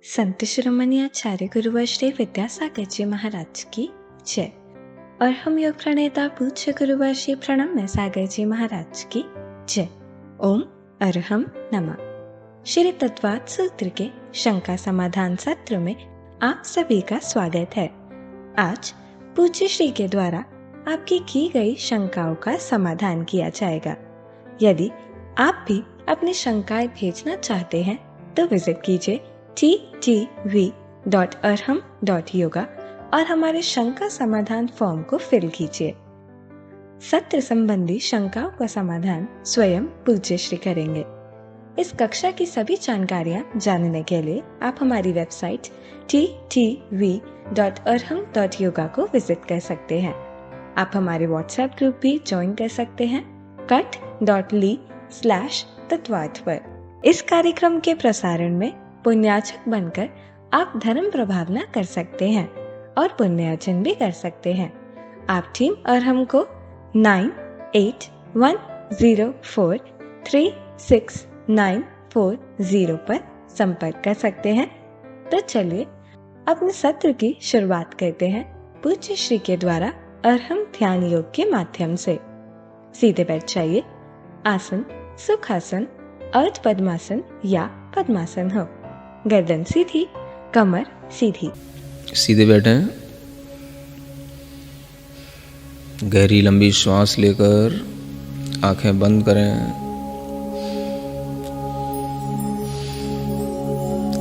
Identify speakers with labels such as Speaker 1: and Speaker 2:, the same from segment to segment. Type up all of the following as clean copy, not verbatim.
Speaker 1: संत शिरोमणि आचार्य गुरुवर श्री विद्यासागर जी महाराज की जय। और हम योग प्रणेता पूज्य गुरुवर श्री प्रणम्य सागर जी महाराज की जय। ओम अरहम नमः। श्री तत्वात् सूत्र के शंका समाधान सत्र में आप सभी का स्वागत है। आज पूज्य श्री के द्वारा आपकी की गई शंकाओं का समाधान किया जाएगा। यदि आप भी अपनी शंकाएं भेजना चाहते हैं तो विजिट कीजिए ttv.arham.yoga और हमारे शंका समाधान फॉर्म को फिल कीजिए। सत्र संबंधी शंकाओं का समाधान स्वयं पूज्य श्री करेंगे। इस कक्षा की सभी जानकारियां जानने के लिए आप हमारी वेबसाइट ttv.arham.yoga को विजिट कर सकते हैं। आप हमारे व्हाट्सएप ग्रुप भी ज्वाइन कर सकते हैं cut.ly/तत्वात् पर। इस कार्यक्रम के प्रसारण में पुण्यार्चक बनकर आप धर्म प्रभावना कर सकते हैं और पुण्यार्जन भी कर सकते हैं। आप टीम अरहम को 9810436940 पर संपर्क कर सकते हैं। तो चलिए अपने सत्र की शुरुआत करते हैं पूज्य श्री के द्वारा अरहम ध्यान योग के माध्यम से। सीधे बैठ जाइए। आसन सुखासन, अर्ध पद्मासन या पद्मासन हो। गर्दन सीधी, कमर सीधी।
Speaker 2: सीधे बैठें। गहरी लंबी श्वास लेकर आंखें बंद करें।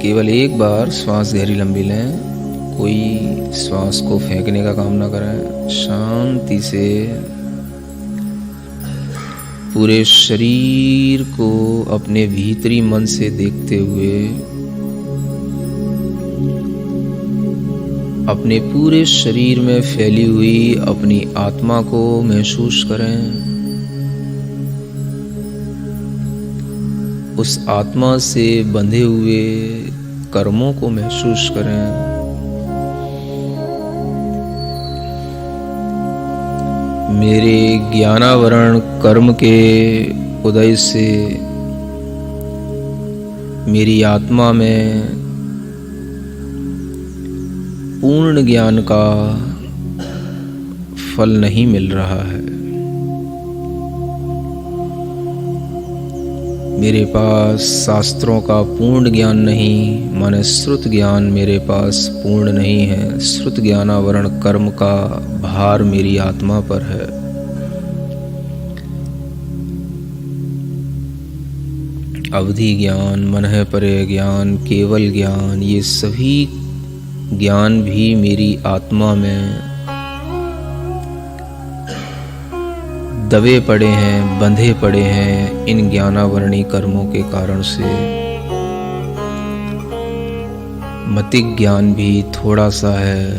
Speaker 2: केवल एक बार श्वास गहरी लंबी लें। कोई श्वास को फेंकने का काम ना करें। शांति से पूरे शरीर को अपने भीतरी मन से देखते हुए अपने पूरे शरीर में फैली हुई अपनी आत्मा को महसूस करें। उस आत्मा से बंधे हुए कर्मों को महसूस करें। मेरे ज्ञानावरण कर्म के उदय से मेरी आत्मा में पूर्ण ज्ञान का फल नहीं मिल रहा है। मेरे पास शास्त्रों का पूर्ण ज्ञान नहीं, माने श्रुत ज्ञान मेरे पास पूर्ण नहीं है। श्रुत ज्ञानावरण कर्म का भार मेरी आत्मा पर है। अवधि ज्ञान, मनः परे ज्ञान, केवल ज्ञान, ये सभी ज्ञान भी मेरी आत्मा में दबे पड़े हैं, बंधे पड़े हैं इन ज्ञानावरणी कर्मों के कारण से। मतिक ज्ञान भी थोड़ा सा है।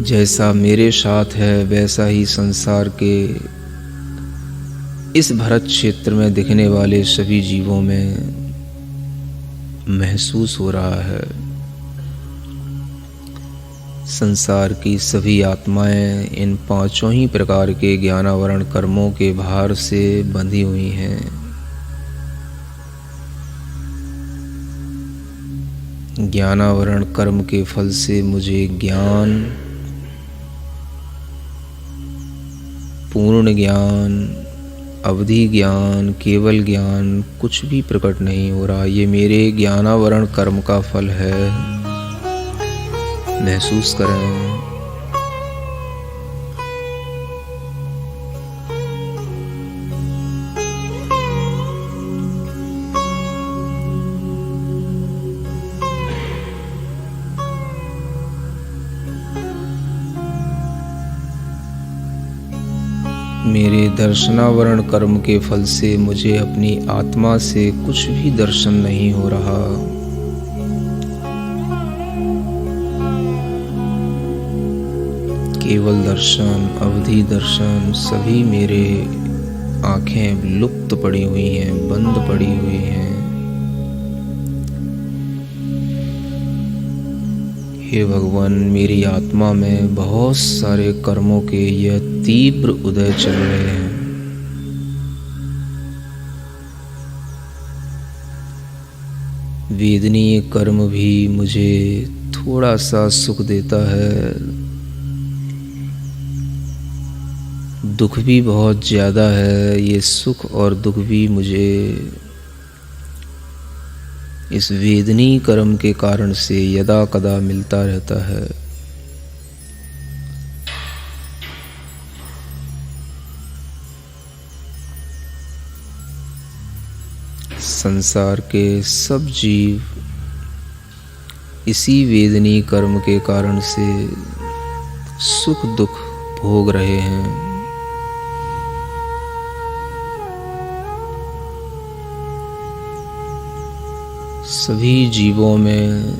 Speaker 2: जैसा मेरे साथ है वैसा ही संसार के इस भरत क्षेत्र में दिखने वाले सभी जीवों में महसूस हो रहा है। संसार की सभी आत्माएं इन पांचों ही प्रकार के ज्ञानावरण कर्मों के भार से बंधी हुई हैं। ज्ञानावरण कर्म के फल से मुझे ज्ञान, पूर्ण ज्ञान, अवधि ज्ञान, केवल ज्ञान कुछ भी प्रकट नहीं हो रहा। ये मेरे ज्ञानावरण कर्म का फल है। महसूस करें। मेरे दर्शनावरण कर्म के फल से मुझे अपनी आत्मा से कुछ भी दर्शन नहीं हो रहा। केवल दर्शन, अवधि दर्शन, सभी मेरे आंखें लुप्त पड़ी हुई हैं, बंद पड़ी हुई हैं। हे भगवान, मेरी आत्मा में बहुत सारे कर्मों के यह तीव्र उदय चल रहे हैं। वेदनीय कर्म भी मुझे थोड़ा सा सुख देता है, दुख भी बहुत ज़्यादा है। ये सुख और दुख भी मुझे इस वेदनीय कर्म के कारण से यदा कदा मिलता रहता है। संसार के सब जीव इसी वेदनीय कर्म के कारण से सुख दुख भोग रहे हैं। सभी जीवों में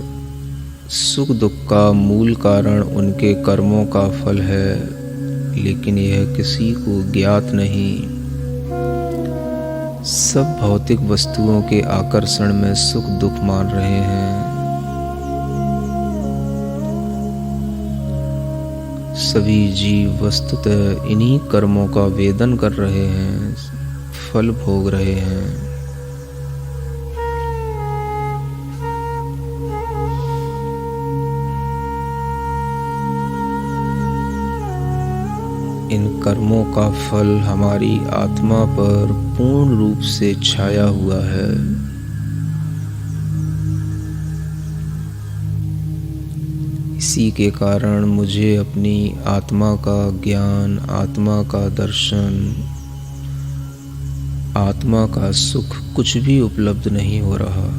Speaker 2: सुख दुख का मूल कारण उनके कर्मों का फल है, लेकिन यह किसी को ज्ञात नहीं। सब भौतिक वस्तुओं के आकर्षण में सुख दुख मान रहे हैं। सभी जीव वस्तुतः इन्हीं कर्मों का वेदन कर रहे हैं, फल भोग रहे हैं। इन कर्मों का फल हमारी आत्मा पर पूर्ण रूप से छाया हुआ है। इसी के कारण मुझे अपनी आत्मा का ज्ञान, आत्मा का दर्शन, आत्मा का सुख कुछ भी उपलब्ध नहीं हो रहा।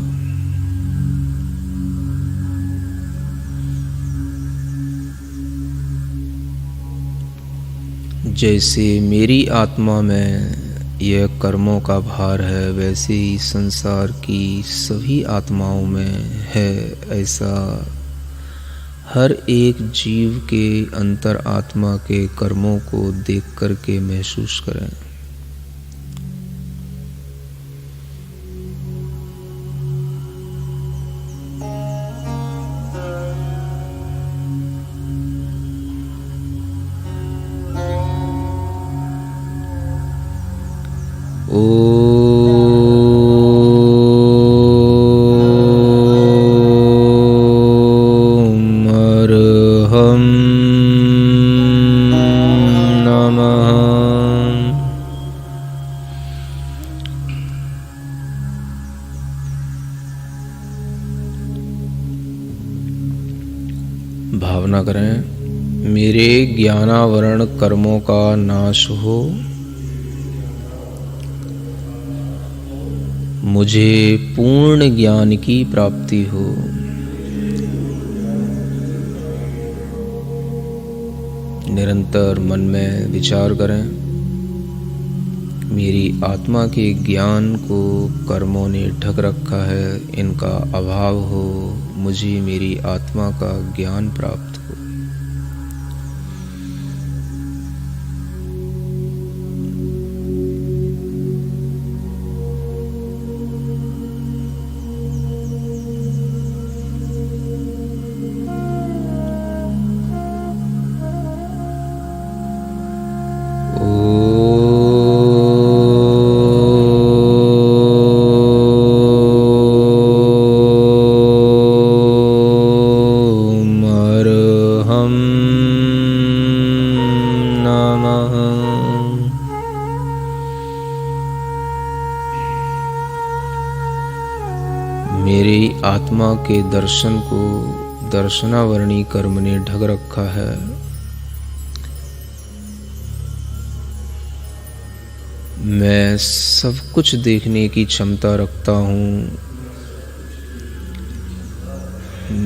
Speaker 2: जैसे मेरी आत्मा में यह कर्मों का भार है, वैसे ही संसार की सभी आत्माओं में है। ऐसा हर एक जीव के अंतर आत्मा के कर्मों को देख करके महसूस करें। भावना करें, मेरे ज्ञानावरण कर्मों का नाश हो, मुझे पूर्ण ज्ञान की प्राप्ति हो। निरंतर मन में विचार करें, मेरी आत्मा के ज्ञान को कर्मों ने ढक रखा है, इनका अभाव हो, मुझे मेरी आत्मा का ज्ञान प्राप्त हो। मेरी आत्मा के दर्शन को दर्शनावरणी कर्म ने ढक रखा है। मैं सब कुछ देखने की क्षमता रखता हूँ।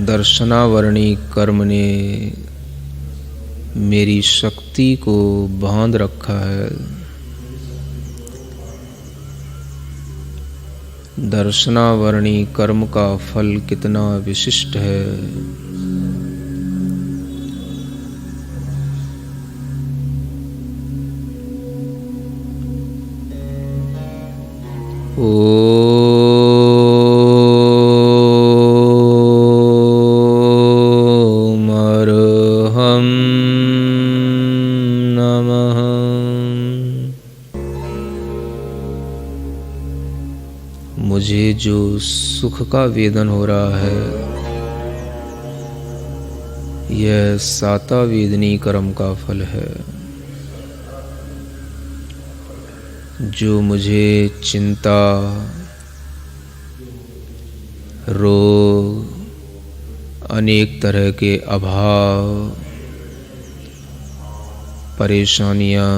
Speaker 2: दर्शनावरणी कर्म ने मेरी शक्ति को बांध रखा है। दर्शनावरणी कर्म का फल कितना विशिष्ट है। ओम अरहं नमः। मुझे जो सुख का वेदन हो रहा है यह साता वेदनी कर्म का फल है। जो मुझे चिंता, रोग, अनेक तरह के अभाव, परेशानियाँ,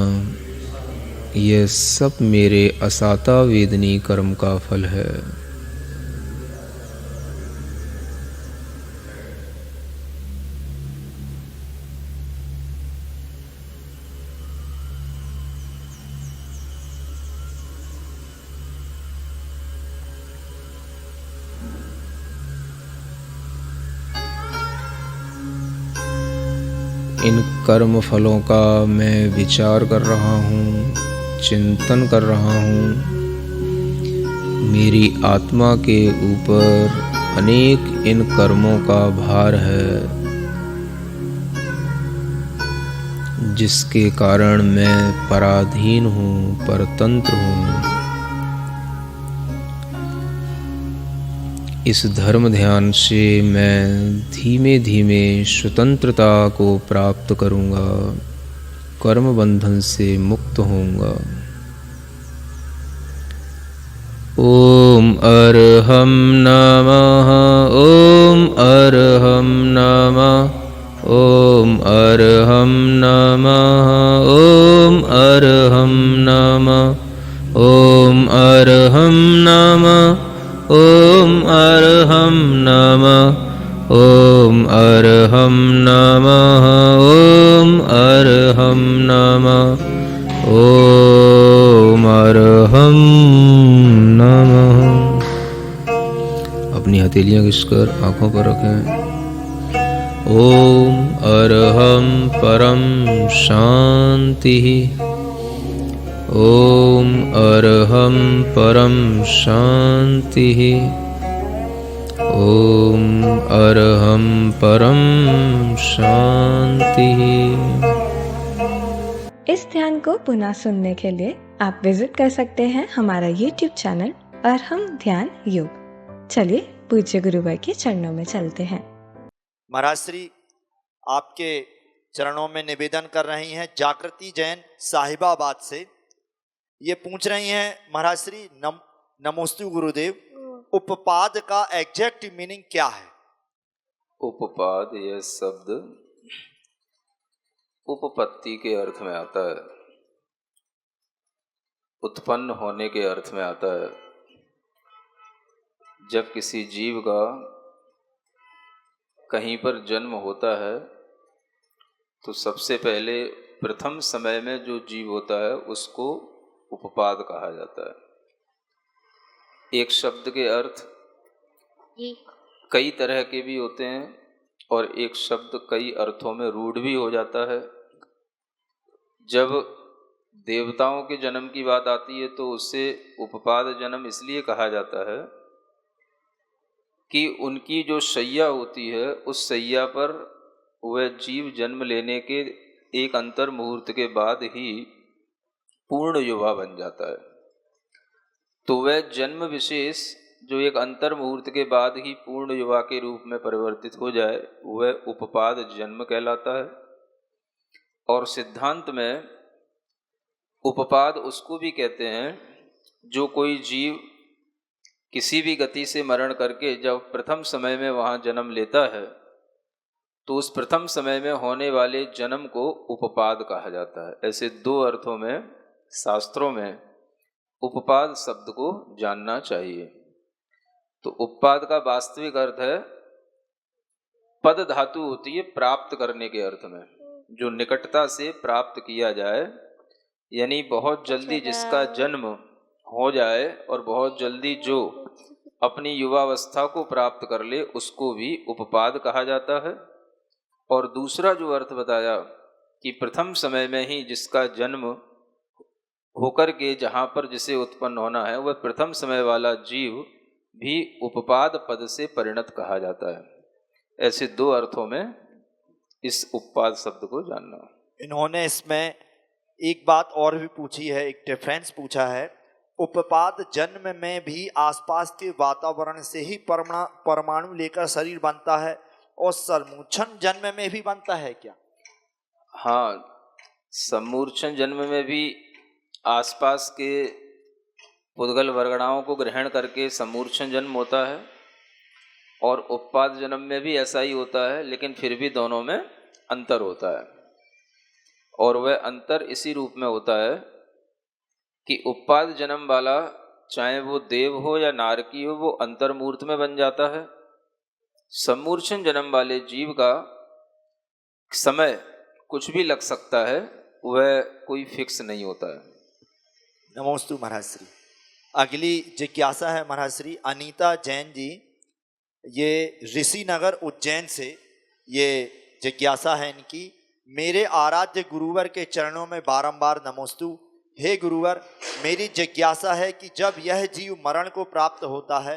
Speaker 2: ये सब मेरे असाता वेदनी कर्म का फल है। इन कर्म फलों का मैं विचार कर रहा हूँ, चिंतन कर रहा हूँ। मेरी आत्मा के ऊपर अनेक इन कर्मों का भार है, जिसके कारण मैं पराधीन हूँ, परतंत्र हूँ। इस धर्म ध्यान से मैं धीमे धीमे स्वतंत्रता को प्राप्त करूँगा, कर्म बंधन से मुक्त होऊंगा। ओम अरहम नमः, ओम अरहम नमः, ओम अरहम नमः, ओम अरहम नमः, ओम अरहम नमः, ओम अरहम नमः, ओम अरहम नमः, ओम अरहम नमः, ओम अरहम नमः। अपनी हथेलियां घिसकर आंखों पर रखें। ओम अरहम परम शांति, ओम अरहम परम शांति, ओम अरहम परम शांति।
Speaker 1: इस ध्यान को पुनः सुनने के लिए आप विजिट कर सकते हैं हमारा YouTube चैनल अरहम ध्यान योग। चलिए पूज्य गुरुवर के चरणों में चलते हैं।
Speaker 3: महाराज श्री आपके चरणों में निवेदन कर रही हैं जागृति जैन साहिबाबाद से। ये पूछ रही हैं महाराज श्री नमोस्तु गुरुदेव, उपपाद का एग्जैक्ट मीनिंग क्या है?
Speaker 2: उपपाद यह शब्द उपपत्ति के अर्थ में आता है, उत्पन्न होने के अर्थ में आता है। जब किसी जीव का कहीं पर जन्म होता है तो सबसे पहले प्रथम समय में जो जीव होता है उसको उपपाद कहा जाता है। एक शब्द के अर्थ कई तरह के भी होते हैं और एक शब्द कई अर्थों में रूढ़ भी हो जाता है। जब देवताओं के जन्म की बात आती है तो उससे उपपाद जन्म इसलिए कहा जाता है कि उनकी जो शैया होती है उस शैया पर वह जीव जन्म लेने के एक अंतर मुहूर्त के बाद ही पूर्ण युवा बन जाता है। तो वह जन्म विशेष जो एक अंतर मुहूर्त के बाद ही पूर्ण युवा के रूप में परिवर्तित हो जाए वह उपपाद जन्म कहलाता है। और सिद्धांत में उपपाद उसको भी कहते हैं जो कोई जीव किसी भी गति से मरण करके जब प्रथम समय में वहाँ जन्म लेता है तो उस प्रथम समय में होने वाले जन्म को उपपाद कहा जाता है। ऐसे दो अर्थों में शास्त्रों में उपपाद शब्द को जानना चाहिए। तो उपपाद का वास्तविक अर्थ है, पद धातु होती है प्राप्त करने के अर्थ में, जो निकटता से प्राप्त किया जाए, यानी बहुत जल्दी जिसका जन्म हो जाए और बहुत जल्दी जो अपनी युवावस्था को प्राप्त कर ले उसको भी उपपाद कहा जाता है। और दूसरा जो अर्थ बताया कि प्रथम समय में ही जिसका जन्म होकर के जहाँ पर जिसे उत्पन्न होना है वह प्रथम समय वाला जीव भी उपपाद पद से परिणत कहा जाता है। ऐसे दो अर्थों में इस उपपाद शब्द को जानना।
Speaker 3: इन्होंने इसमें एक बात और भी पूछी है, एक डिफरेंस पूछा है। उपपाद जन्म में भी आसपास के वातावरण से ही परमाणु लेकर शरीर बनता है और समूर्छन जन्म में भी बनता है क्या?
Speaker 2: हाँ, समूर्छन जन्म में भी आसपास के पुद्गल वर्गणाओं को ग्रहण करके समूर्छन जन्म होता है, और उपपाद जन्म में भी ऐसा ही होता है, लेकिन फिर भी दोनों में अंतर होता है। और वह अंतर इसी रूप में होता है कि उपपाद जन्म वाला, चाहे वो देव हो या नारकी हो, वो अंतर्मूर्त में बन जाता है। समूर्छन जन्म वाले जीव का समय कुछ भी लग सकता है, वह कोई फिक्स नहीं होता है।
Speaker 3: नमोस्तु महाराज श्री। अगली जिज्ञासा है महाराज श्री अनीता जैन जी, ये ऋषि नगर उज्जैन से ये जिज्ञासा है इनकी। मेरे आराध्य गुरुवर के चरणों में बारंबार नमोस्तु। हे गुरुवर, मेरी जिज्ञासा है कि जब यह जीव मरण को प्राप्त होता है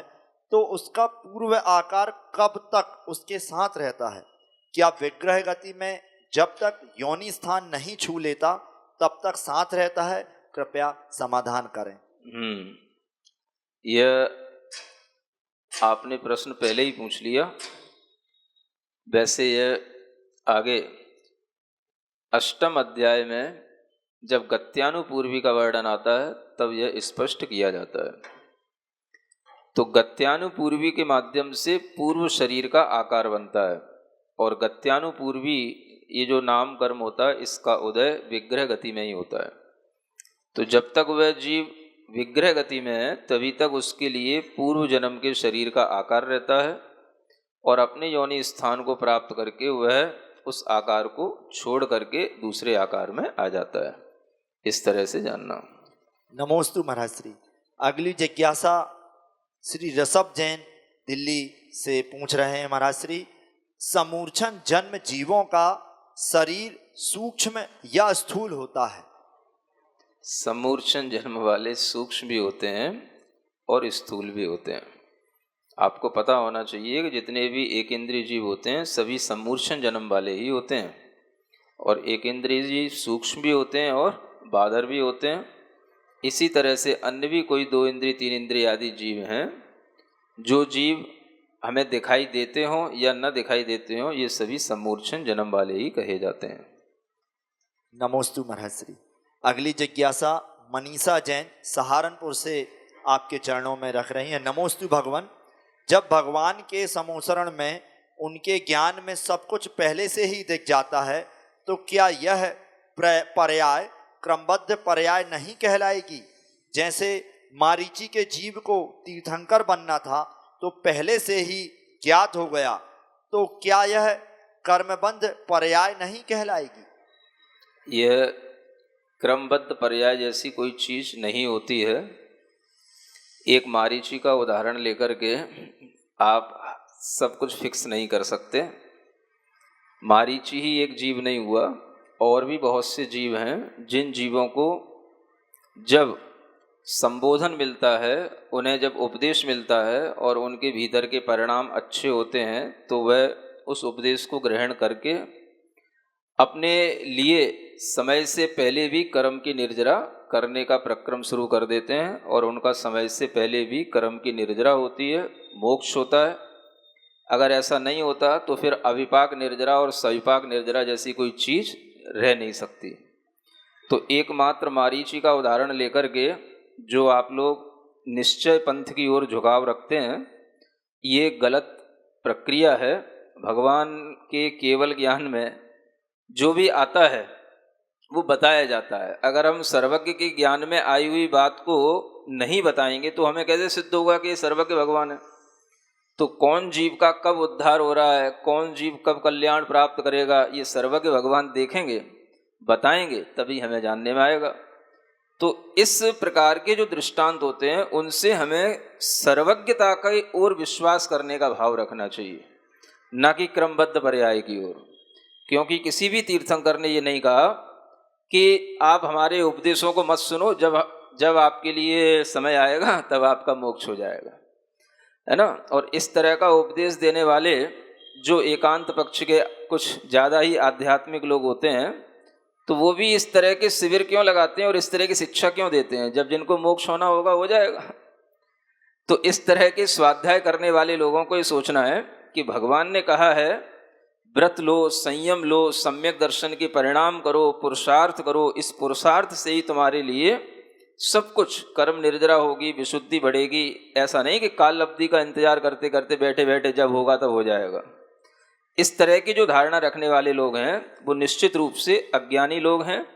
Speaker 3: तो उसका पूर्व आकार कब तक उसके साथ रहता है? क्या विग्रह गति में जब तक योनि स्थान नहीं छू लेता तब तक साथ रहता है? कृपया समाधान करें।
Speaker 2: यह आपने प्रश्न पहले ही पूछ लिया। वैसे यह आगे अष्टम अध्याय में जब गत्यानुपूर्वी का वर्णन आता है तब यह स्पष्ट किया जाता है। तो गत्यानुपूर्वी के माध्यम से पूर्व शरीर का आकार बनता है, और गत्यानुपूर्वी ये जो नाम कर्म होता है इसका उदय विग्रह गति में ही होता है। तो जब तक वह जीव विग्रह गति में है तभी तक उसके लिए पूर्व जन्म के शरीर का आकार रहता है, और अपने योनि स्थान को प्राप्त करके वह उस आकार को छोड़ करके दूसरे आकार में आ जाता है। इस तरह से जानना।
Speaker 3: नमोस्तु महाराज श्री। अगली जिज्ञासा श्री ऋषभ जैन दिल्ली से पूछ रहे हैं महाराज श्री, समूर्छन जन्म जीवों का शरीर सूक्ष्म या स्थूल होता है?
Speaker 2: समूर्छन जन्म वाले सूक्ष्म भी होते हैं और स्थूल भी होते हैं। आपको पता होना चाहिए कि जितने भी एक इंद्रिय जीव होते हैं सभी समूर्छन जन्म वाले ही होते हैं, और एक इंद्रिय जीव सूक्ष्म भी होते हैं और बादर भी होते हैं। इसी तरह से अन्य भी कोई 2 इंद्रिय 3 इंद्रिय आदि जीव हैं, जो जीव हमें दिखाई देते हों या न दिखाई देते हों, ये सभी समूर्छन जन्म वाले ही कहे जाते हैं।
Speaker 3: नमोस्तु महाराज श्री। अगली जिज्ञासा मनीषा जैन सहारनपुर से आपके चरणों में रख रही हैं। नमोस्तु भगवान, जब भगवान के समोसरण में उनके ज्ञान में सब कुछ पहले से ही दिख जाता है तो क्या यह पर्याय क्रमबद्ध पर्याय नहीं कहलाएगी? जैसे मारीची के जीव को तीर्थंकर बनना था तो पहले से ही ज्ञात हो गया, तो क्या यह कर्मबद्ध पर्याय नहीं कहलाएगी?
Speaker 2: यह क्रमबद्ध पर्याय जैसी कोई चीज नहीं होती है। एक मारीची का उदाहरण लेकर के आप सब कुछ फिक्स नहीं कर सकते। मारीची ही एक जीव नहीं हुआ, और भी बहुत से जीव हैं जिन जीवों को जब संबोधन मिलता है, उन्हें जब उपदेश मिलता है और उनके भीतर के परिणाम अच्छे होते हैं तो वह उस उपदेश को ग्रहण करके अपने लिए समय से पहले भी कर्म की निर्जरा करने का प्रक्रम शुरू कर देते हैं, और उनका समय से पहले भी कर्म की निर्जरा होती है, मोक्ष होता है। अगर ऐसा नहीं होता तो फिर अविपाक निर्जरा और सविपाक निर्जरा जैसी कोई चीज रह नहीं सकती। तो एकमात्र मारीची का उदाहरण लेकर के जो आप लोग निश्चय पंथ की ओर झुकाव रखते हैं, ये गलत प्रक्रिया है। भगवान के केवल ज्ञान में जो भी आता है वो बताया जाता है। अगर हम सर्वज्ञ के ज्ञान में आई हुई बात को नहीं बताएंगे तो हमें कैसे सिद्ध होगा कि ये सर्वज्ञ भगवान है? तो कौन जीव का कब उद्धार हो रहा है, कौन जीव कब कल्याण प्राप्त करेगा, ये सर्वज्ञ भगवान देखेंगे, बताएंगे, तभी हमें जानने में आएगा। तो इस प्रकार के जो दृष्टांत होते हैं उनसे हमें सर्वज्ञता की ओर विश्वास करने का भाव रखना चाहिए, न कि क्रमबद्ध पर्याय की ओर। क्योंकि किसी भी तीर्थंकर ने ये नहीं कहा कि आप हमारे उपदेशों को मत सुनो, जब आपके लिए समय आएगा तब आपका मोक्ष हो जाएगा, है ना। और इस तरह का उपदेश देने वाले जो एकांत पक्ष के कुछ ज़्यादा ही आध्यात्मिक लोग होते हैं, तो वो भी इस तरह के शिविर क्यों लगाते हैं और इस तरह की शिक्षा क्यों देते हैं? जब जिनको मोक्ष होना होगा हो जाएगा। तो इस तरह के स्वाध्याय करने वाले लोगों को ये सोचना है कि भगवान ने कहा है व्रत लो, संयम लो, सम्यक दर्शन के परिणाम करो, पुरुषार्थ करो, इस पुरुषार्थ से ही तुम्हारे लिए सब कुछ कर्म निर्जरा होगी, विशुद्धि बढ़ेगी। ऐसा नहीं कि काल अवधि का इंतजार करते करते बैठे बैठे जब होगा तब हो जाएगा। इस तरह की जो धारणा रखने वाले लोग हैं वो निश्चित रूप से अज्ञानी लोग हैं,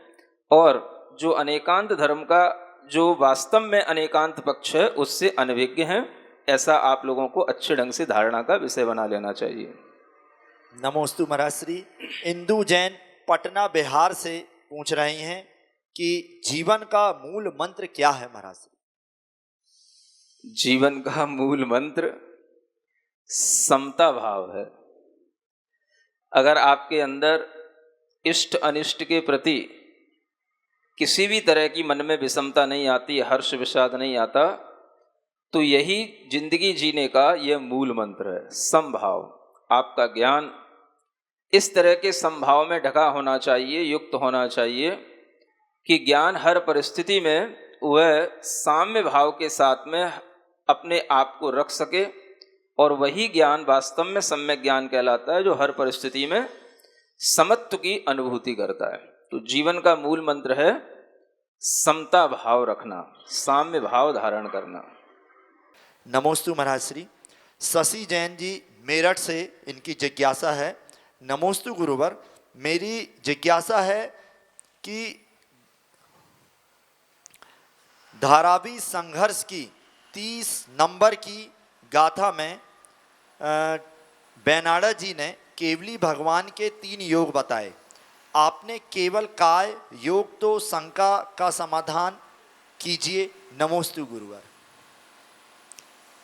Speaker 2: और जो अनेकांत धर्म का जो वास्तव में अनेकांत पक्ष है उससे अनभिज्ञ हैं। ऐसा आप लोगों को अच्छे ढंग से धारणा का विषय बना लेना चाहिए।
Speaker 3: नमोस्तु महाराज श्री। इंदु जैन पटना बिहार से पूछ रही हैं कि जीवन का मूल मंत्र क्या है महाराज श्री?
Speaker 2: जीवन का मूल मंत्र समता भाव है। अगर आपके अंदर इष्ट अनिष्ट के प्रति किसी भी तरह की मन में विषमता नहीं आती, हर्ष विषाद नहीं आता, तो यही जिंदगी जीने का यह मूल मंत्र है, समभाव। आपका ज्ञान इस तरह के समभाव में ढका होना चाहिए, युक्त होना चाहिए कि ज्ञान हर परिस्थिति में वह साम्य भाव के साथ में अपने आप को रख सके, और वही ज्ञान वास्तव में सम्यक ज्ञान कहलाता है जो हर परिस्थिति में समत्व की अनुभूति करता है। तो जीवन का मूल मंत्र है समता भाव रखना, साम्य भाव धारण करना।
Speaker 3: नमोस्तु महाराज श्री। शशि जैन जी मेरठ से इनकी जिज्ञासा है। नमोस्तु गुरुवर, मेरी जिज्ञासा है कि धारावी संघर्ष की 30 नंबर की गाथा में बेनाडा जी ने केवली भगवान के 3 योग बताए। आपने केवल काय योग तो शंका का समाधान कीजिए। नमोस्तु गुरुवर।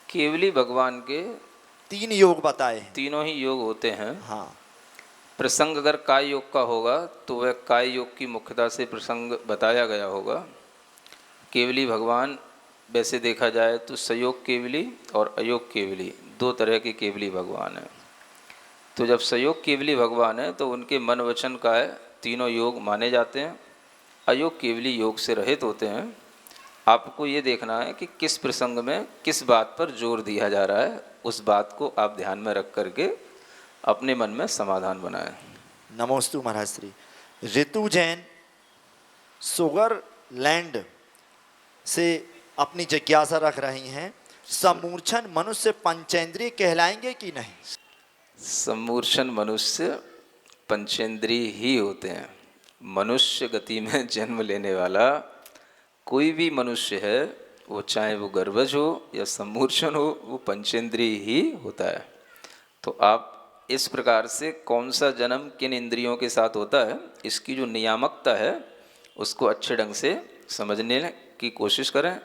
Speaker 2: केवली भगवान के
Speaker 3: 3 योग बताए हैं।
Speaker 2: तीनों ही योग होते हैं।
Speaker 3: हाँ।
Speaker 2: प्रसंग अगर काय योग का होगा तो वह काय योग की मुख्यता से प्रसंग बताया गया होगा। केवली भगवान वैसे देखा जाए तो सयोग केवली और अयोग केवली 2 तरह के केवली भगवान हैं। तो जब सयोग केवली भगवान है तो उनके मन वचन काय तीनों योग माने जाते हैं। अयोग केवली योग से रहित होते हैं। आपको ये देखना है कि किस प्रसंग में किस बात पर जोर दिया जा रहा है, उस बात को आप ध्यान में रख करके अपने मन में समाधान बनाएं।
Speaker 3: नमोस्तु महाराज श्री। ऋतु जैन सुगरलैंड से अपनी जिज्ञासा रख रही हैं, समूर्छन मनुष्य पंचेंद्रिय कहलाएंगे कि नहीं?
Speaker 2: समूर्छन मनुष्य पंचेंद्रिय ही होते हैं। मनुष्य गति में जन्म लेने वाला कोई भी मनुष्य है, वो चाहे वो गर्भज हो या समूर्छन हो, वो पंचेंद्रिय ही होता है। तो आप इस प्रकार से कौन सा जन्म किन इंद्रियों के साथ होता है, इसकी जो नियामकता है उसको अच्छे ढंग से समझने की कोशिश करें।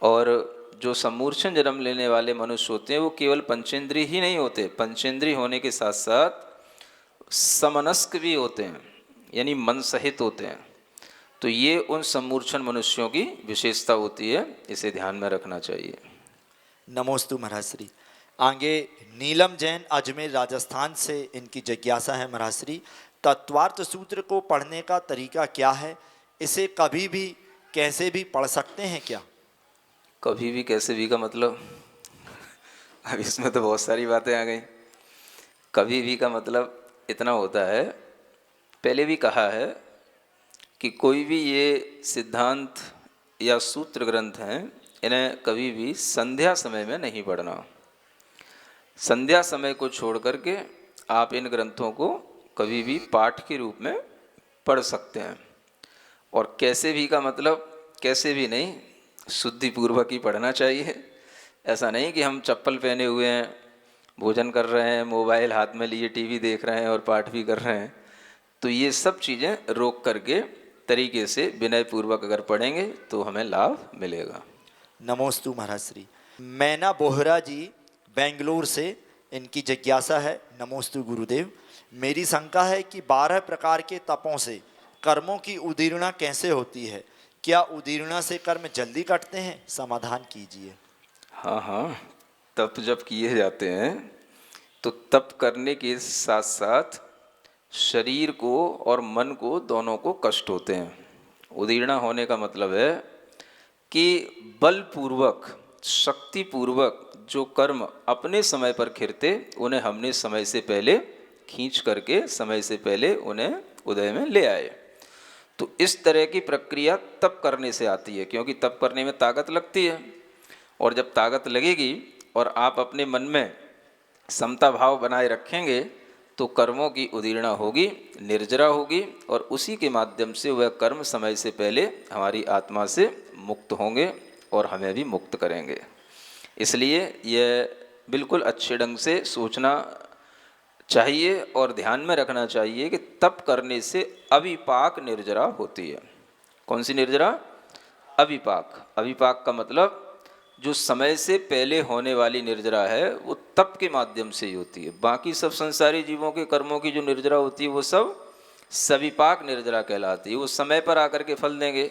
Speaker 2: और जो समूर्छन जन्म लेने वाले मनुष्य होते हैं वो केवल पंचेंद्रिय ही नहीं होते, पंचेंद्रिय होने के साथ साथ समनस्क भी होते हैं, यानी मन सहित होते हैं। तो ये उन समूर्छन मनुष्यों की विशेषता होती है, इसे ध्यान में रखना चाहिए।
Speaker 3: नमोस्तु महाराज श्री। आगे नीलम जैन अजमेर राजस्थान से इनकी जिज्ञासा है महाराज श्री, तत्वार्थ सूत्र को पढ़ने का तरीका क्या है? इसे कभी भी कैसे भी पढ़ सकते हैं क्या?
Speaker 2: कभी भी कैसे भी का मतलब अब इसमें तो बहुत सारी बातें आ गई। कभी भी का मतलब इतना होता है, पहले भी कहा है कि कोई भी ये सिद्धांत या सूत्र ग्रंथ हैं, इन्हें कभी भी संध्या समय में नहीं पढ़ना। संध्या समय को छोड़ करके आप इन ग्रंथों को कभी भी पाठ के रूप में पढ़ सकते हैं। और कैसे भी का मतलब कैसे भी नहीं, शुद्धिपूर्वक ही पढ़ना चाहिए। ऐसा नहीं कि हम चप्पल पहने हुए हैं, भोजन कर रहे हैं, मोबाइल हाथ में लिए टीवी देख रहे हैं और पाठ भी कर रहे हैं। तो ये सब चीज़ें रोक करके तरीके से विनयपूर्वक अगर पढ़ेंगे तो हमें लाभ मिलेगा।
Speaker 3: नमोस्तु महाराज श्री। मैना बोहरा जी बेंगलोर से इनकी जिज्ञासा है। नमोस्तु गुरुदेव, मेरी शंका है कि 12 प्रकार के तपों से कर्मों की उदीर्णा कैसे होती है? क्या उदीर्णा से कर्म जल्दी कटते हैं? समाधान कीजिए।
Speaker 2: हाँ, तप जब किए जाते हैं तो तप करने के साथ साथ शरीर को और मन को दोनों को कष्ट होते हैं। उदीर्णा होने का मतलब है कि बलपूर्वक, शक्तिपूर्वक जो कर्म अपने समय पर खिरते उन्हें हमने समय से पहले खींच करके समय से पहले उन्हें उदय में ले आए। तो इस तरह की प्रक्रिया तप करने से आती है, क्योंकि तप करने में ताकत लगती है। और जब ताकत लगेगी और आप अपने मन में समता भाव बनाए रखेंगे तो कर्मों की उदीर्णा होगी, निर्जरा होगी, और उसी के माध्यम से वह कर्म समय से पहले हमारी आत्मा से मुक्त होंगे और हमें भी मुक्त करेंगे। इसलिए यह बिल्कुल अच्छे ढंग से सोचना चाहिए और ध्यान में रखना चाहिए कि तप करने से अविपाक निर्जरा होती है। कौन सी निर्जरा? अविपाक। अविपाक का मतलब जो समय से पहले होने वाली निर्जरा है वो तप के माध्यम से ही होती है। बाकी सब संसारी जीवों के कर्मों की जो निर्जरा होती है वो सब सविपाक निर्जरा कहलाती है। वो समय पर आकर के फल देंगे,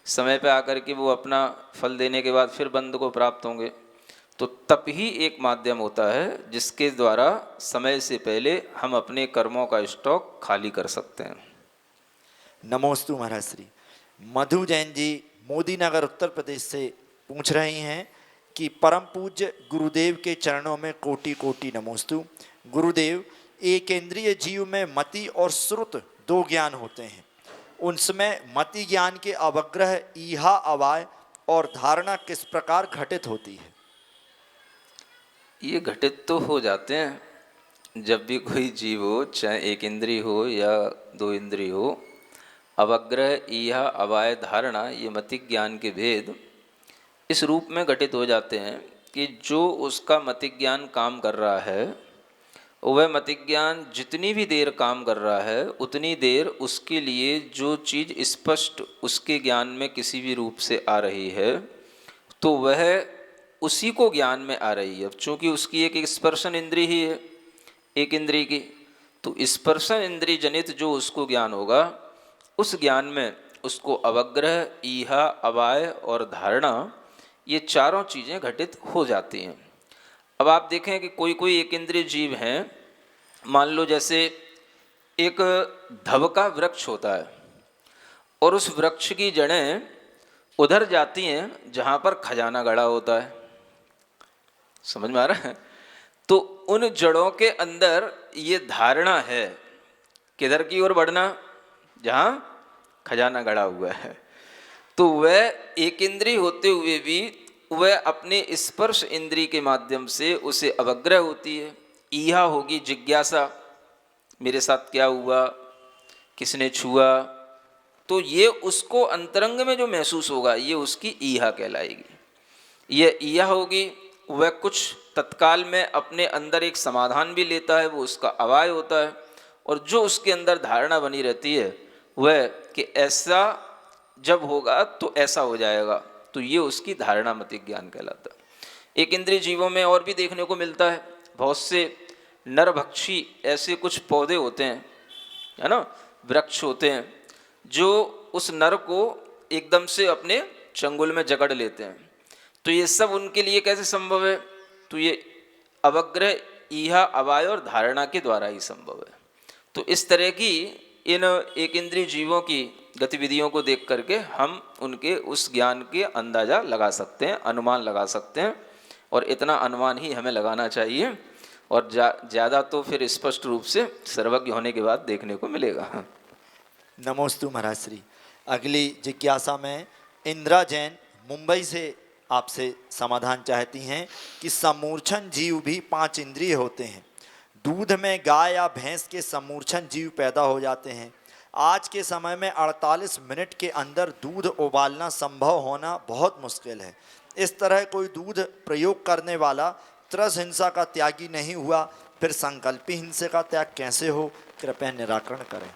Speaker 2: समय पर आकर के वो अपना फल देने के बाद फिर बंद को प्राप्त होंगे। तो तप ही एक माध्यम होता है जिसके द्वारा समय से पहले हम अपने कर्मों का स्टॉक खाली कर सकते हैं।
Speaker 3: नमोस्तु महाराज श्री। मधु जैन जी मोदी नगर उत्तर प्रदेश से पूछ रही हैं कि परम पूज्य गुरुदेव के चरणों में कोटि कोटि नमोस्तु। गुरुदेव, एक इंद्रिय जीव में मति और श्रुत दो ज्ञान होते हैं, उनमें मति ज्ञान के अवग्रह, ईहा, अवाय और धारणा किस प्रकार घटित होती है?
Speaker 2: ये घटित तो हो जाते हैं जब भी कोई जीव हो, चाहे एक इंद्रिय हो या दो इंद्रिय हो। अवग्रह, ईहा, अवाय, धारणा, ये मति ज्ञान के भेद इस रूप में घटित हो जाते हैं कि जो उसका मति ज्ञान काम कर रहा है वह मति ज्ञान जितनी भी देर काम कर रहा है उतनी देर उसके लिए जो चीज़ स्पष्ट उसके ज्ञान में किसी भी रूप से आ रही है तो वह उसी को ज्ञान में आ रही है। चूँकि उसकी एक स्पर्शन इंद्रिय ही है, एक इंद्रिय की, तो स्पर्शन इंद्रिय जनित जो उसको ज्ञान होगा उस ज्ञान में उसको अवग्रह, ईहा, अवाय और धारणा, ये चारों चीज़ें घटित हो जाती हैं। अब आप देखें कि कोई कोई एक इंद्रिय जीव हैं, मान लो जैसे एक धव का वृक्ष होता है और उस वृक्ष की जड़ें उधर जाती हैं जहाँ पर खजाना गड़ा होता है। समझ में आ रहा है? तो उन जड़ों के अंदर ये धारणा है किधर की ओर बढ़ना, जहाँ खजाना गड़ा हुआ है। तो वह एक इंद्रिय होते हुए भी वह अपने स्पर्श इंद्रिय के माध्यम से उसे अवग्रह होती है। ईहा होगी जिज्ञासा, मेरे साथ क्या हुआ, किसने छुआ, तो ये उसको अंतरंग में जो महसूस होगा ये उसकी ईहा कहलाएगी। यह ईहा होगी, वह कुछ तत्काल में अपने अंदर एक समाधान भी लेता है, वो उसका अवाय होता है। और जो उसके अंदर धारणा बनी रहती है वह कि ऐसा जब होगा तो ऐसा हो जाएगा, तो ये उसकी धारणा मति ज्ञान कहलाता है। एक इंद्रिय जीवों में और भी देखने को मिलता है, बहुत से नरभक्षी ऐसे कुछ पौधे होते हैं, है ना, वृक्ष होते हैं जो उस नर को एकदम से अपने चंगुल में जकड़ लेते हैं। तो ये सब उनके लिए कैसे संभव है? तो ये अवग्रह, ईहा, अवाय और धारणा के द्वारा ही संभव है। तो इस तरह की इन एक इंद्रिय जीवों की गतिविधियों को देख करके हम उनके उस ज्ञान के अंदाज़ा लगा सकते हैं, अनुमान लगा सकते हैं, और इतना अनुमान ही हमें लगाना चाहिए, और ज़्यादा तो फिर स्पष्ट रूप से सर्वज्ञ होने के बाद देखने को मिलेगा।
Speaker 3: नमोस्तु महाराज श्री। अगली जिज्ञासा में इंदिरा जैन मुंबई से आपसे समाधान चाहती हैं कि समूर्छन जीव भी 5 इंद्रिय होते हैं। दूध में गाय या भैंस के समूर्छन जीव पैदा हो जाते हैं। आज के समय में 48 मिनट के अंदर दूध उबालना संभव होना बहुत मुश्किल है। इस तरह कोई दूध प्रयोग करने वाला त्रस हिंसा का त्यागी नहीं हुआ, फिर संकल्पी हिंसा का त्याग कैसे हो? कृपया निराकरण करें।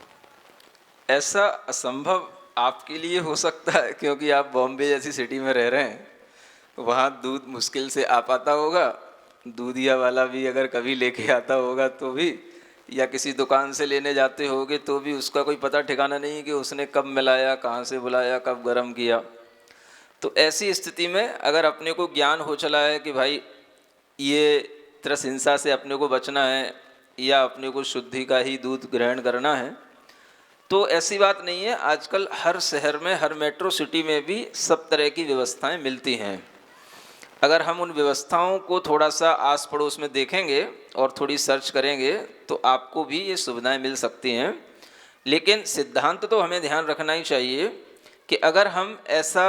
Speaker 2: ऐसा असंभव आपके लिए हो सकता है क्योंकि आप बॉम्बे जैसी सिटी में रह रहे हैं, वहाँ दूध मुश्किल से आ पाता होगा। दूधिया वाला भी अगर कभी लेके आता होगा तो भी, या किसी दुकान से लेने जाते होगे तो भी उसका कोई पता ठिकाना नहीं कि उसने कब मिलाया, कहाँ से बुलाया, कब गर्म किया। तो ऐसी स्थिति में अगर अपने को ज्ञान हो चला है कि भाई ये त्रस हिंसा से अपने को बचना है, या अपने को शुद्धि का ही दूध ग्रहण करना है, तो ऐसी बात नहीं है। आजकल हर शहर में, हर मेट्रो सिटी में भी सब तरह की व्यवस्थाएं मिलती हैं। अगर हम उन व्यवस्थाओं को थोड़ा सा आस पड़ोस में देखेंगे और थोड़ी सर्च करेंगे तो आपको भी ये सुविधाएं मिल सकती हैं। लेकिन सिद्धांत तो हमें ध्यान रखना ही चाहिए कि अगर हम ऐसा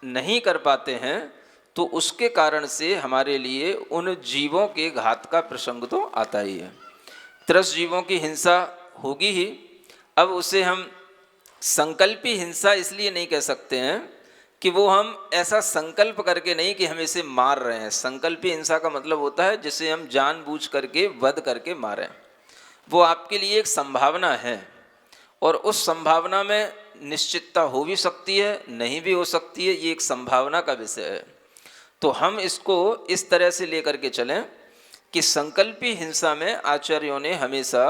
Speaker 2: नहीं कर पाते हैं तो उसके कारण से हमारे लिए उन जीवों के घात का प्रसंग तो आता ही है। त्रस्त जीवों की हिंसा होगी ही। अब उसे हम संकल्पी हिंसा इसलिए नहीं कह सकते हैं कि वो हम ऐसा संकल्प करके नहीं कि हम इसे मार रहे हैं। संकल्पी हिंसा का मतलब होता है जिसे हम जानबूझ करके वध करके मारें। वो आपके लिए एक संभावना है और उस संभावना में निश्चितता हो भी सकती है, नहीं भी हो सकती है। ये एक संभावना का विषय है। तो हम इसको इस तरह से लेकर के चलें कि संकल्पी हिंसा में आचार्यों ने हमेशा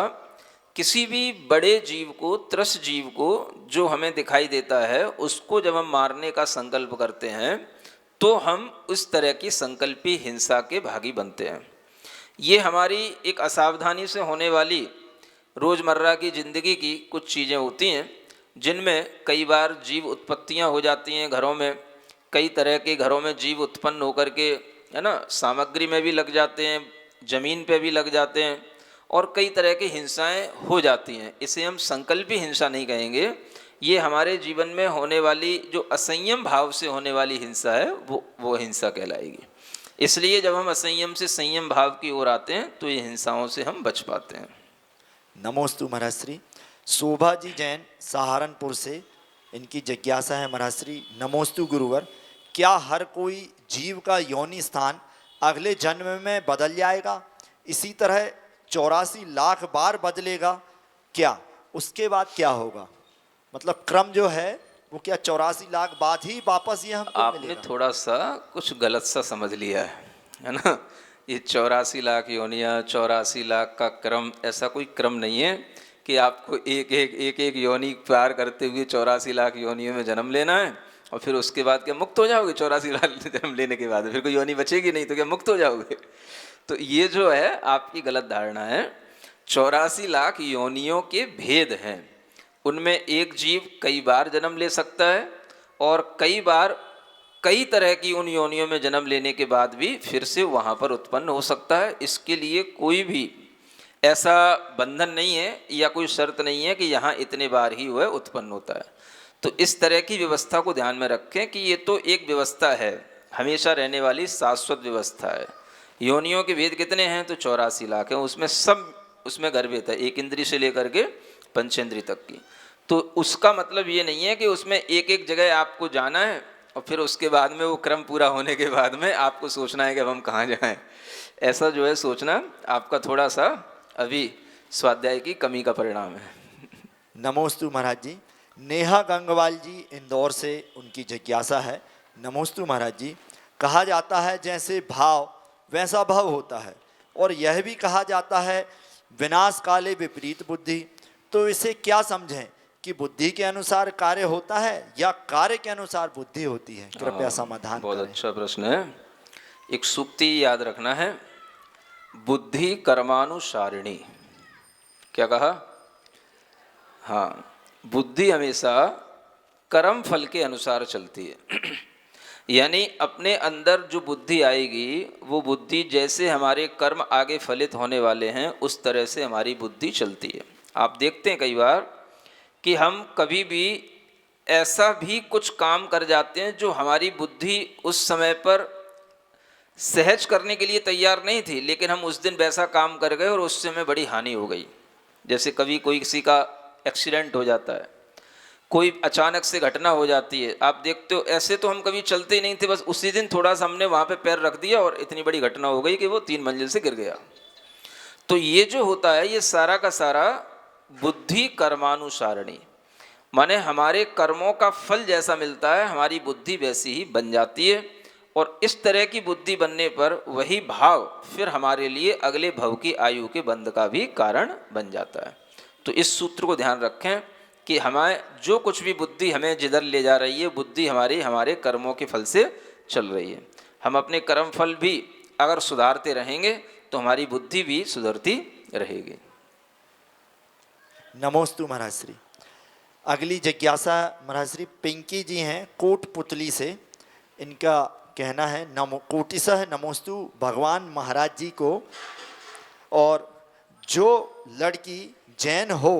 Speaker 2: किसी भी बड़े जीव को, त्रस्त जीव को जो हमें दिखाई देता है, उसको जब हम मारने का संकल्प करते हैं तो हम उस तरह की संकल्पी हिंसा के भागी बनते हैं। ये हमारी एक असावधानी से होने वाली रोज़मर्रा की ज़िंदगी की कुछ चीज़ें होती हैं जिनमें कई बार जीव उत्पत्तियां हो जाती हैं घरों में। कई तरह के घरों में जीव उत्पन्न होकर के, है ना, सामग्री में भी लग जाते हैं, ज़मीन पे भी लग जाते हैं और कई तरह की हिंसाएं हो जाती हैं। इसे हम संकल्पी हिंसा नहीं कहेंगे। ये हमारे जीवन में होने वाली जो असंयम भाव से होने वाली हिंसा है वो हिंसा कहलाएगी। इसलिए जब हम असंयम से संयम भाव की ओर आते हैं तो ये हिंसाओं से हम बच पाते हैं।
Speaker 3: नमोस्तु महाराज श्री। शोभा जी जैन सहारनपुर से, इनकी जिज्ञासा है महाराज श्री, नमोस्तु गुरुवर, क्या हर कोई जीव का योनि स्थान अगले जन्म में बदल जाएगा? इसी तरह 84 लाख बार बदलेगा क्या? उसके बाद क्या होगा? मतलब क्रम जो है वो क्या 84 लाख बाद ही वापस ये हमको
Speaker 2: आपने
Speaker 3: मिलेगा?
Speaker 2: थोड़ा सा कुछ गलत सा समझ लिया है ना। ये 84 लाख योनियाँ, 84 लाख का क्रम, ऐसा कोई क्रम नहीं है कि आपको एक एक योनि पार करते हुए 84 लाख योनियों में जन्म लेना है और फिर उसके बाद क्या मुक्त हो जाओगे? 84 लाख जन्म लेने के बाद फिर कोई योनि बचेगी नहीं तो क्या मुक्त हो जाओगे? तो ये जो है आपकी गलत धारणा है। 84 लाख योनियों के भेद हैं। उनमें एक जीव कई बार जन्म ले सकता है और कई बार कई तरह की उन योनियों में जन्म लेने के बाद भी फिर से वहाँ पर उत्पन्न हो सकता है। इसके लिए कोई भी ऐसा बंधन नहीं है या कोई शर्त नहीं है कि यहाँ इतने बार ही वह उत्पन्न होता है। तो इस तरह की व्यवस्था को ध्यान में रखें कि ये तो एक व्यवस्था है, हमेशा रहने वाली शाश्वत व्यवस्था है। योनियों के भेद कितने हैं? तो 84 लाख हैं। उसमें सब उसमें गर्भित है, एक इंद्री से लेकर के पंचेंद्री तक की। तो उसका मतलब ये नहीं है कि उसमें एक एक जगह आपको जाना है और फिर उसके बाद में वो क्रम पूरा होने के बाद में आपको सोचना है कि अब हम कहाँ जाएं। ऐसा जो है सोचना आपका थोड़ा सा अभी स्वाध्याय की कमी का परिणाम है।
Speaker 3: नमोस्तु महाराज जी। नेहा गंगवाल जी इंदौर से, उनकी जिज्ञासा है, नमोस्तु महाराज जी, कहा जाता है जैसे भाव वैसा भव होता है और यह भी कहा जाता है विनाश काले विपरीत बुद्धि, तो इसे क्या समझें कि बुद्धि के अनुसार कार्य होता है या कार्य के अनुसार बुद्धि होती है? कृपया समाधान
Speaker 2: बहुत
Speaker 3: करें।
Speaker 2: अच्छा प्रश्न है। एक सूक्ति याद रखना है, बुद्धि कर्मानुसारिणी। क्या कहा? हाँ, बुद्धि हमेशा कर्म फल के अनुसार चलती है। यानी अपने अंदर जो बुद्धि आएगी वो बुद्धि जैसे हमारे कर्म आगे फलित होने वाले हैं उस तरह से हमारी बुद्धि चलती है। आप देखते हैं कई बार कि हम कभी भी ऐसा भी कुछ काम कर जाते हैं जो हमारी बुद्धि उस समय पर सहज करने के लिए तैयार नहीं थी, लेकिन हम उस दिन वैसा काम कर गए और उससे हमें बड़ी हानि हो गई। जैसे कभी कोई किसी का एक्सीडेंट हो जाता है, कोई अचानक से घटना हो जाती है। आप देखते हो ऐसे तो हम कभी चलते ही नहीं थे, बस उसी दिन थोड़ा सा हमने वहाँ पे पैर रख दिया और इतनी बड़ी घटना हो गई कि वो 3 मंजिल से गिर गया। तो ये जो होता है ये सारा का सारा बुद्धि कर्मानुसारिणी, माने हमारे कर्मों का फल जैसा मिलता है हमारी बुद्धि वैसी ही बन जाती है। और इस तरह की बुद्धि बनने पर वही भाव फिर हमारे लिए अगले भव की आयु के बंध का भी कारण बन जाता है। तो इस सूत्र को ध्यान रखें कि हमारे जो कुछ भी बुद्धि हमें जिधर ले जा रही है, बुद्धि हमारे कर्मों के फल से चल रही है। हम अपने कर्म फल भी अगर सुधारते रहेंगे तो हमारी बुद्धि भी सुधरती रहेगी।
Speaker 3: नमोस्तु महाराज श्री। अगली जिज्ञासा महाराज श्री पिंकी जी हैं कोटपुतली से। इनका कहना है कोटिशः नमोस्तु भगवान महाराज जी को। और जो लड़की जैन हो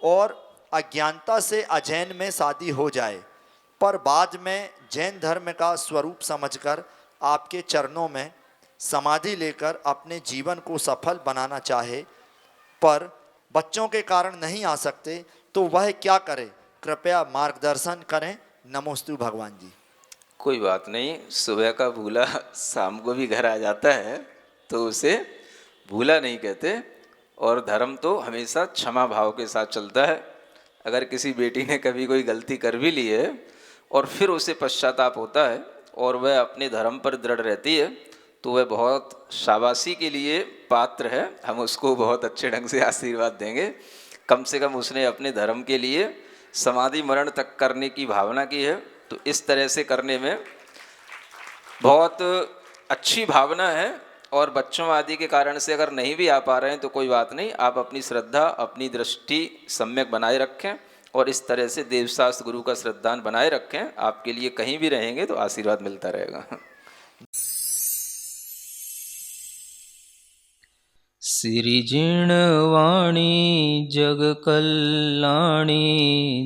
Speaker 3: और अज्ञानता से अजैन में शादी हो जाए पर बाद में जैन धर्म का स्वरूप समझकर आपके चरणों में समाधि लेकर अपने जीवन को सफल बनाना चाहे पर बच्चों के कारण नहीं आ सकते तो वह क्या करे, कृपया मार्गदर्शन करें। नमोस्तु भगवान जी।
Speaker 2: कोई बात नहीं, सुबह का भूला शाम को भी घर आ जाता है तो उसे भूला नहीं कहते। और धर्म तो हमेशा क्षमा भाव के साथ चलता है। अगर किसी बेटी ने कभी कोई गलती कर भी ली है और फिर उसे पश्चाताप होता है और वह अपने धर्म पर दृढ़ रहती है तो वह बहुत शाबाशी के लिए पात्र है। हम उसको बहुत अच्छे ढंग से आशीर्वाद देंगे। कम से कम उसने अपने धर्म के लिए समाधि मरण तक करने की भावना की है, तो इस तरह से करने में बहुत अच्छी भावना है। और बच्चों आदि के कारण से अगर नहीं भी आ पा रहे हैं तो कोई बात नहीं, आप अपनी श्रद्धा अपनी दृष्टि सम्यक बनाए रखें और इस तरह से देवशास्त्र गुरु का श्रद्धान बनाए रखें। आपके लिए कहीं भी रहेंगे तो आशीर्वाद मिलता रहेगा। सिरिजिणवाणी जग कल्याणी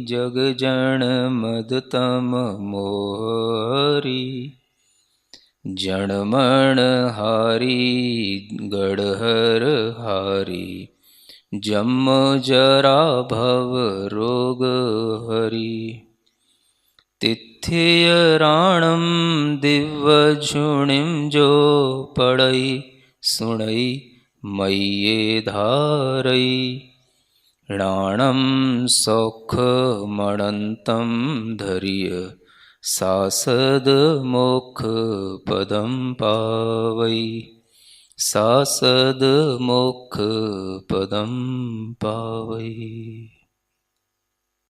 Speaker 2: जग जन मदतम मोहरी जनमण हारी गढ़हर हारी जम जरा भव रोग हरि तिथ्य राणम दिव्य झुणिम जो पड़ई सुणई मय्ये धारई राणम सौख मणंतम धर्य सासद मोक्ष पदम पावई सासद मोक्ष पदम पावई।